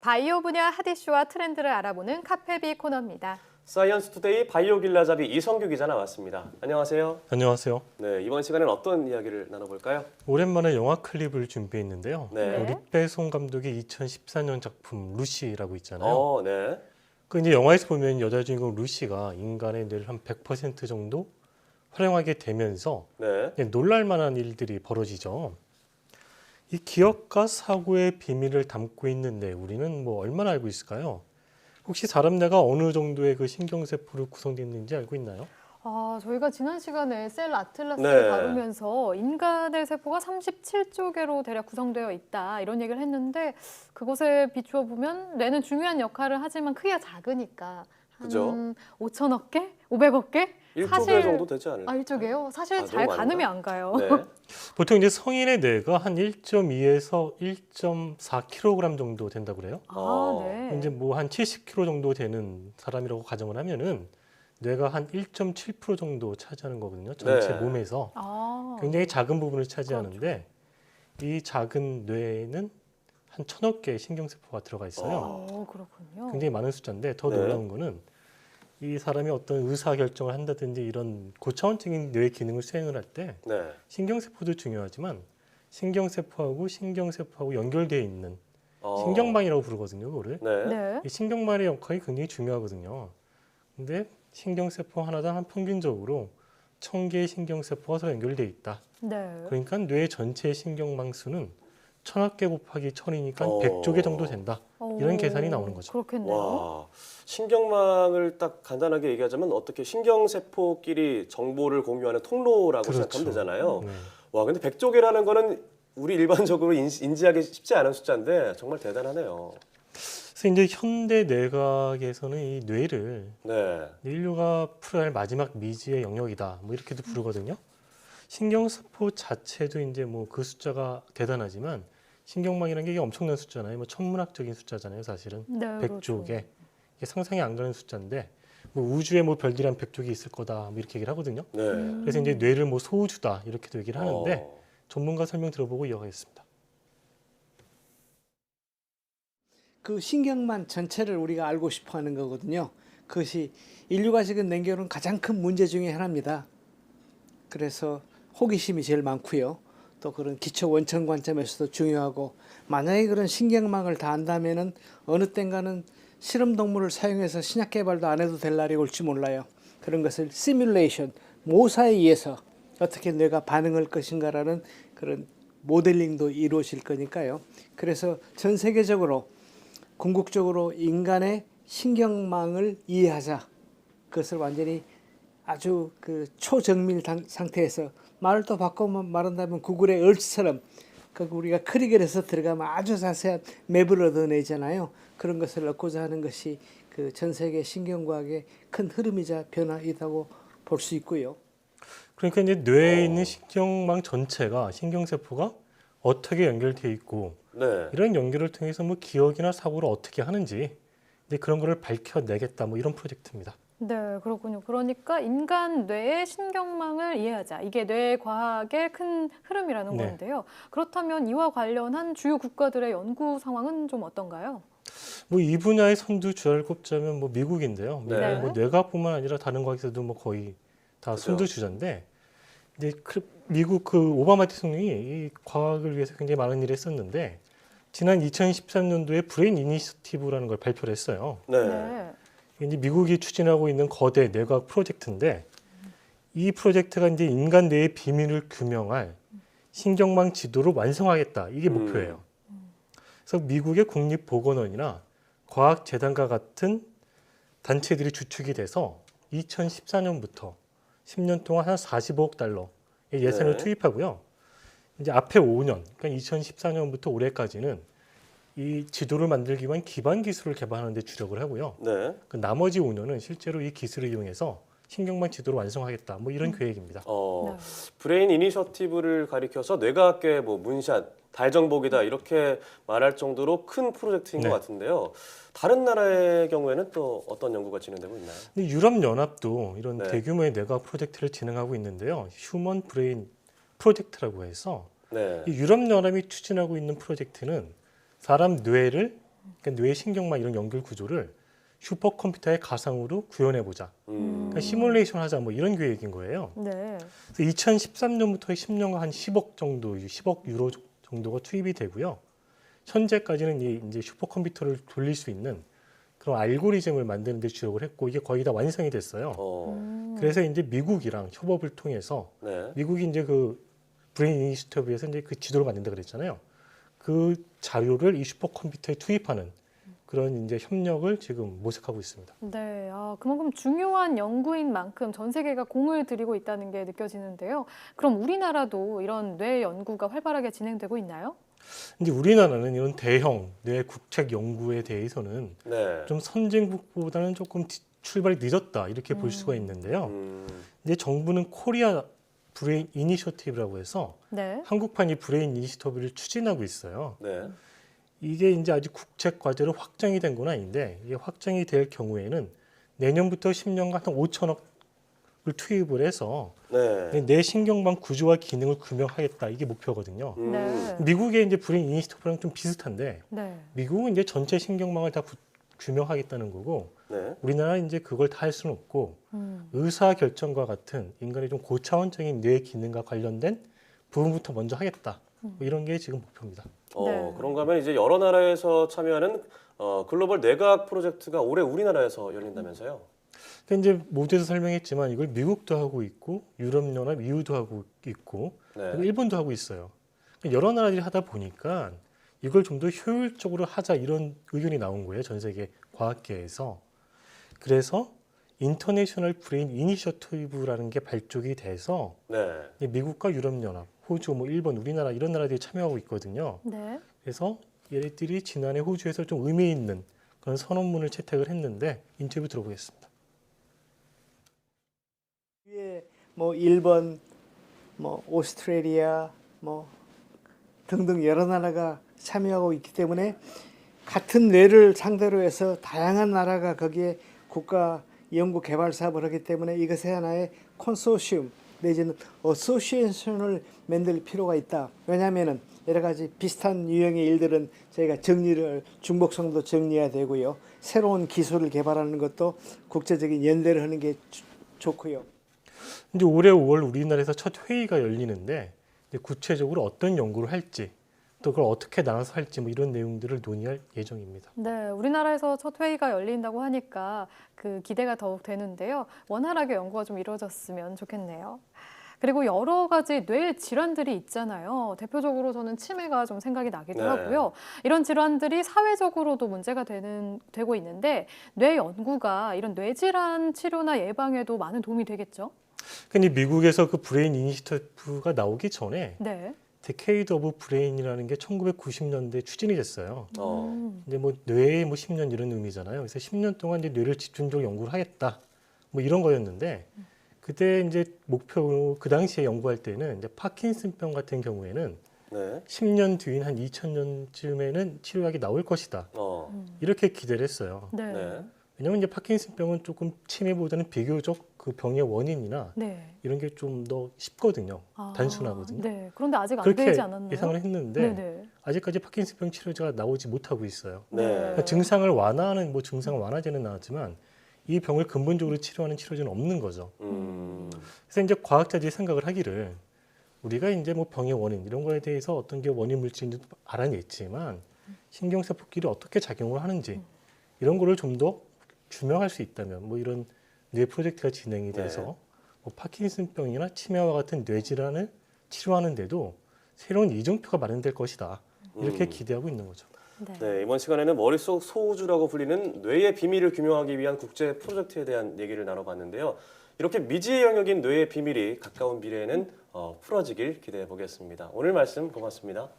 바이오 분야 핫 이슈와 트렌드를 알아보는 카페비 코너입니다. 사이언스 투데이 바이오 길라잡이 이성규 기자 나왔습니다. 안녕하세요. 안녕하세요. 네, 이번 시간에는 어떤 이야기를 나눠볼까요? 오랜만에 영화 클립을 준비했는데요. 네. 리빼송 감독의 2014년 작품 루시라고 있잖아요. 네. 그 이제 영화에서 보면 여자 주인공 루시가 인간의 뇌를 한 100% 정도 활용하게 되면서 네. 놀랄 만한 일들이 벌어지죠. 이 기억과 사고의 비밀을 담고 있는데 우리는 얼마나 알고 있을까요? 혹시 사람 뇌가 어느 정도의 그 신경세포로 구성되어 있는지 알고 있나요? 저희가 지난 시간에 셀 아틀라스를 네. 다루면서 인간의 세포가 37조 개로 대략 구성되어 있다 이런 얘기를 했는데 그것에 비추어 보면 뇌는 중요한 역할을 하지만 크기가 작으니까 한 그죠? 5천억 개? 500억 개? 1조 개 정도 되지 않을까요? 1조 개요? 사실 너무 잘 많은가? 가늠이 안 가요. 네. 보통 이제 성인의 뇌가 한 1.2에서 1.4kg 정도 된다고 그래요. 네. 이제 한 70kg 정도 되는 사람이라고 가정을 하면은 뇌가 한 1.7% 정도 차지하는 거거든요. 전체 네. 몸에서 굉장히 작은 부분을 차지하는데 이 작은 뇌에는 한 1000억 개의 신경세포가 들어가 있어요. 그렇군요. 굉장히 많은 숫자인데 더 네. 놀라운 거는 이 사람이 어떤 의사결정을 한다든지 이런 고차원적인 뇌 기능을 수행을 할 때 네. 신경세포도 중요하지만 신경세포하고 연결되어 있는 어. 신경망이라고 부르거든요. 그거를. 네. 네. 이 신경망의 역할이 굉장히 중요하거든요. 근데 신경세포 하나당 한 평균적으로 1000개의 신경세포가 서로 연결되어 있다. 네. 그러니까 뇌 전체의 신경망 수는 1000억 개 곱하기 1000이니까 어. 100조 개 정도 된다. 이런 계산이 나오는 거죠. 그렇겠네요. 와, 신경망을 딱 간단하게 얘기하자면 어떻게 신경세포끼리 정보를 공유하는 통로라고 그렇죠. 생각하면 되잖아요. 네. 와, 근데 100조 개라는 거는 우리 일반적으로 인지하기 쉽지 않은 숫자인데 정말 대단하네요. 그래서 이제 현대 뇌과학에서는 이 뇌를 네. 인류가 풀어야 할 마지막 미지의 영역이다. 이렇게도 부르거든요. 신경세포 자체도 이제 그 숫자가 대단하지만 신경망이라는 게 엄청난 숫자잖아요. 천문학적인 숫자잖아요, 사실은. 네, 100조 개. 그렇죠. 이게 상상이 안 가는 숫자인데 우주에 별들이 한 100조 개 있을 거다. 이렇게 얘기를 하거든요. 네. 그래서 이제 뇌를 소우주다. 이렇게도 얘기를 하는데 어. 전문가 설명 들어보고 이어가겠습니다. 그 신경만 전체를 우리가 알고 싶어 하는 거거든요. 그것이 인류가 지금 냉겨오는 가장 큰 문제 중에 하나입니다. 그래서 호기심이 제일 많고요. 또 그런 기초 원천 관점에서도 중요하고 만약에 그런 신경망을 다 안다면은 어느 땐가는 실험 동물을 사용해서 신약 개발도 안 해도 될 날이 올지 몰라요. 그런 것을 시뮬레이션, 모사에 의해서 어떻게 뇌가 반응할 것인가라는 그런 모델링도 이루어질 거니까요. 그래서 전 세계적으로 궁극적으로 인간의 신경망을 이해하자. 그것을 완전히 아주 그 초정밀 상태에서 말을 또 바꾸면 말한다면 구글의 얼츠처럼 그 우리가 크리켓에서 들어가면 아주 자세한 맵을 얻어내잖아요. 그런 것을 얻고자 하는 것이 그 전 세계 신경과학의 큰 흐름이자 변화이라고 볼 수 있고요. 그러니까 이제 뇌에 있는 신경망 전체가 신경세포가 어떻게 연결되어 있고 네. 이런 연결을 통해서 기억이나 사고를 어떻게 하는지 이제 그런 거를 밝혀내겠다 이런 프로젝트입니다. 네, 그렇군요. 그러니까 인간 뇌의 신경망을 이해하자. 이게 뇌 과학의 큰 흐름이라는 네. 건데요. 그렇다면 이와 관련한 주요 국가들의 연구 상황은 좀 어떤가요? 이 분야의 선두주자를 꼽자면 미국인데요. 네. 미국은 뇌과학뿐만 아니라 다른 과학에서도 거의 다 그죠. 선두주자인데 이제 미국 그 오바마 대통령이 이 과학을 위해서 굉장히 많은 일을 했었는데 지난 2013년도에 브레인 이니셔티브라는 걸 발표를 했어요. 네. 이제 미국이 추진하고 있는 거대 뇌과학 프로젝트인데 이 프로젝트가 이제 인간 뇌의 비밀을 규명할 신경망 지도를 완성하겠다. 이게 목표예요. 그래서 미국의 국립보건원이나 과학재단과 같은 단체들이 주축이 돼서 2014년부터 10년 동안 한 45억 달러 예산을 네. 투입하고요. 이제 앞에 5년, 그러니까 2014년부터 올해까지는 이 지도를 만들기 위한 기반 기술을 개발하는 데 주력을 하고요. 네. 그 나머지 5년은 실제로 이 기술을 이용해서 신경망 지도를 완성하겠다. 이런 계획입니다. 네. 브레인 이니셔티브를 가리켜서 뇌과학계 문샷, 달정복이다 이렇게 말할 정도로 큰 프로젝트인 네. 것 같은데요. 다른 나라의 경우에는 또 어떤 연구가 진행되고 있나요? 근데 유럽연합도 이런 네. 대규모의 뇌과학 프로젝트를 진행하고 있는데요. 휴먼 브레인 프로젝트라고 해서 네. 이 유럽연합이 추진하고 있는 프로젝트는 사람 뇌를 그러니까 뇌 신경망 이런 연결 구조를 슈퍼컴퓨터의 가상으로 구현해보자. 그러니까 시뮬레이션 하자 뭐 이런 계획인 거예요. 네. 그래서 2013년부터 10년간 한 10억 정도, 10억 유로 정도가 투입이 되고요. 현재까지는 이제 슈퍼컴퓨터를 돌릴 수 있는 그런 알고리즘을 만드는 데 주력을 했고 이게 거의 다 완성이 됐어요. 그래서 이제 미국이랑 협업을 통해서 네. 미국이 이제 그 브레인 이니시티브에서 이제 그 지도를 만든다 그랬잖아요. 그 자료를 이 슈퍼컴퓨터에 투입하는 그런 이제 협력을 지금 모색하고 있습니다. 네, 그만큼 중요한 연구인 만큼 전 세계가 공을 들이고 있다는 게 느껴지는데요. 그럼 우리나라도 이런 뇌 연구가 활발하게 진행되고 있나요? 이제 우리나라는 이런 대형 뇌 국책 연구에 대해서는 네. 좀 선진국보다는 조금 출발이 늦었다 이렇게 볼 수가 있는데요. 이제 정부는 코리아 브레인 이니셔티브라고 해서 네. 한국판 이 브레인 이니셔티브를 추진하고 있어요. 네. 이게 이제 아직 국책 과제로 확정이 된 건 아닌데 이게 확정이 될 경우에는 내년부터 10년간 한 5천억을 투입을 해서 네. 뇌 신경망 구조와 기능을 규명하겠다 이게 목표거든요. 네. 미국의 이제 브레인 이니시티브랑 좀 비슷한데 네. 미국은 이제 전체 신경망을 다 규명하겠다는 거고 네. 우리나라는 이제 그걸 다 할 수는 없고 의사 결정과 같은 인간의 좀 고차원적인 뇌 기능과 관련된 부분부터 먼저 하겠다. 뭐 이런 게 지금 목표입니다. 네. 그런가 하면 이제 여러 나라에서 참여하는 글로벌 뇌과학 프로젝트가 올해 우리나라에서 열린다면서요? 그러니까 이제 모두에서 설명했지만 이걸 미국도 하고 있고 유럽연합, EU도 하고 있고 네. 그리고 일본도 하고 있어요. 그러니까 여러 나라들이 하다 보니까 이걸 좀 더 효율적으로 하자 이런 의견이 나온 거예요. 전 세계 과학계에서. 그래서 인터내셔널 브레인 이니셔티브라는 게 발족이 돼서 네. 미국과 유럽연합, 호주, 뭐 일본, 우리나라 이런 나라들이 참여하고 있거든요. 네. 그래서 얘네들이 지난해 호주에서 좀 의미 있는 그런 선언문을 채택을 했는데 인터뷰 들어보겠습니다. 위에 뭐 일본, 뭐 오스트레일리아, 뭐 등등 여러 나라가 참여하고 있기 때문에 같은 뇌를 상대로 해서 다양한 나라가 거기에 국가 연구 개발 사업을 하기 때문에 이것의 하나의 콘소시움 내지는 어소시에이션을 만들 필요가 있다. 왜냐하면은 여러 가지 비슷한 유형의 일들은 저희가 정리를 중복성도 정리해야 되고요. 새로운 기술을 개발하는 것도 국제적인 연대를 하는 게 좋고요. 이제 올해 5월 우리나라에서 첫 회의가 열리는데 이제 구체적으로 어떤 연구를 할지 또 그걸 어떻게 나눠서 할지 뭐 이런 내용들을 논의할 예정입니다. 네, 우리나라에서 첫 회의가 열린다고 하니까 그 기대가 더욱 되는데요. 원활하게 연구가 좀 이루어졌으면 좋겠네요. 그리고 여러 가지 뇌 질환들이 있잖아요. 대표적으로 저는 치매가 좀 생각이 나기도 네. 하고요. 이런 질환들이 사회적으로도 문제가 되고 있는데 뇌 연구가 이런 뇌 질환 치료나 예방에도 많은 도움이 되겠죠? 근데 미국에서 그 브레인 이니시티브가 나오기 전에 네. 데케이드 오브 브레인이라는 게 1990년대 추진이 됐어요. 이제 뭐 뇌의 뭐 10년 이런 의미잖아요. 그래서 10년 동안 이제 뇌를 집중적으로 연구를 하겠다. 뭐 이런 거였는데 그때 이제 목표로 그 당시에 연구할 때는 이제 파킨슨병 같은 경우에는 네. 10년 뒤인 한 2000년쯤에는 치료약이 나올 것이다. 이렇게 기대를 했어요. 네. 네. 왜냐하면 이제 파킨슨병은 조금 치매보다는 비교적 그 병의 원인이나 네. 이런 게 좀 더 쉽거든요. 아, 단순하거든요. 네. 그런데 아직 안 그렇게 되지 않았나요? 예상을 했는데 네네. 아직까지 파킨슨병 치료제가 나오지 못하고 있어요. 네. 그러니까 증상을 완화하는 뭐 증상 완화제는 나왔지만 이 병을 근본적으로 치료하는 치료제는 없는 거죠. 그래서 이제 과학자들이 생각을 하기를 우리가 이제 뭐 병의 원인 이런 거에 대해서 어떤 게 원인 물질인지 알아냈지만 신경세포끼리 어떻게 작용을 하는지 이런 거를 좀 더 규명할 수 있다면 뭐 이런 뇌 프로젝트가 진행이 돼서 네. 뭐 파킨슨병이나 치매와 같은 뇌 질환을 치료하는 데도 새로운 이정표가 마련될 것이다. 이렇게 기대하고 있는 거죠. 네. 네, 이번 시간에는 머릿속 소우주라고 불리는 뇌의 비밀을 규명하기 위한 국제 프로젝트에 대한 얘기를 나눠봤는데요. 이렇게 미지의 영역인 뇌의 비밀이 가까운 미래에는 풀어지길 기대해 보겠습니다. 오늘 말씀 고맙습니다.